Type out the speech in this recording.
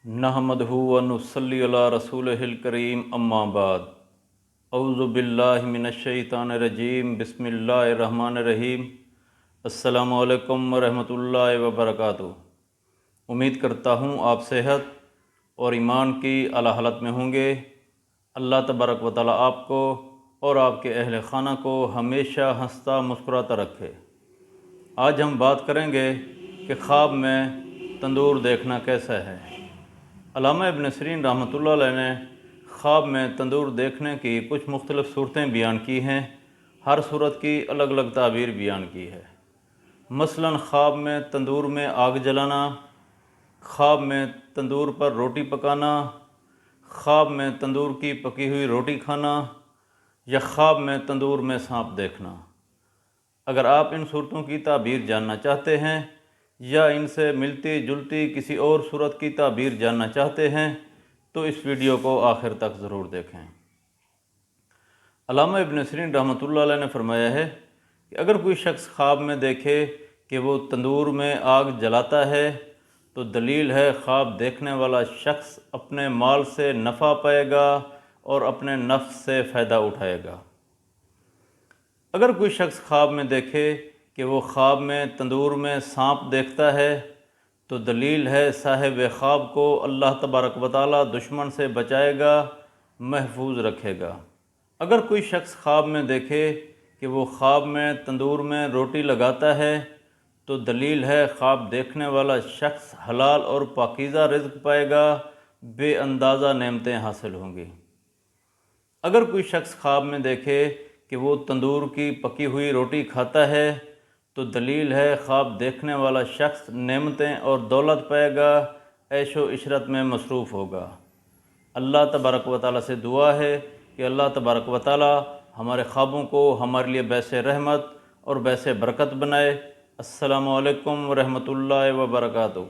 नहमदहु व नुसल्ली अला रसूलिहिल करीम अम्मा बाद। औज़ु बिल्लाहि मिनश्शैतानिर रजीम बिस्मिल्लाहिर रहमानिर रहीम। अस्सलामु अलैकुम व रहमतुल्लाहि व बरकातुहू। उम्मीद करता हूँ आप सेहत और ईमान की आला हालत में होंगे। अल्लाह तबारक व तआला आपको और आपके अहल खाना को हमेशा हंसता मुस्कुराता रखे। आज हम बात करेंगे कि ख्वाब में तंदूर देखना कैसा है। अल्लामा इब्न सीरीन रहमतुल्लाह अलैह ने ख्वाब में तंदूर देखने की कुछ मुख्तलिफ़ सूरतें बयान की हैं। हर सूरत की अलग अलग ताबीर बयान की है। मसलन ख्वाब में तंदूर में आग जलाना, ख्वाब में तंदूर पर रोटी पकाना, ख्वाब में तंदूर की पकी हुई रोटी खाना या ख्वाब में तंदूर में सांप देखना। अगर आप इन सूरतों की ताबीर जानना चाहते हैं या इनसे मिलती जुलती किसी और सूरत की ताबीर जानना चाहते हैं तो इस वीडियो को आखिर तक ज़रूर देखें। अल्लामा इब्न सीरीन रहमतुल्लाह अलैह ने फरमाया है कि अगर कोई शख्स ख्वाब में देखे कि वो तंदूर में आग जलाता है तो दलील है ख्वाब देखने वाला शख्स अपने माल से नफ़ा पाएगा और अपने नफ्स से फ़ायदा उठाएगा। अगर कोई शख्स ख्वाब में देखे कि वो ख्वाब में तंदूर में सांप देखता है तो दलील है साहिब ख्वाब को अल्लाह तबारक व तआला दुश्मन से बचाएगा, महफूज रखेगा। अगर कोई शख्स ख्वाब में देखे कि वो ख्वाब में तंदूर में रोटी लगाता है तो दलील है ख्वाब देखने वाला शख्स हलाल और पाकीज़ा रिज़्क़ पाएगा, बेअंदाज़ा नेमतें हासिल होंगी। अगर कोई शख्स ख्वाब में देखे कि वो तंदूर की पकी हुई रोटी खाता है तो दलील है ख्वाब देखने वाला शख्स नेमतें और दौलत पाएगा, ऐशो इशरत में मसरूफ़ होगा। अल्लाह तबारक व तआला से दुआ है कि अल्लाह तबारक व तआला हमारे ख्वाबों को हमारे लिए बैसे रहमत और बैसे बरकत बनाए। अस्सलामु अलैकुम व रहमतुल्लाहि व बरकातुहू।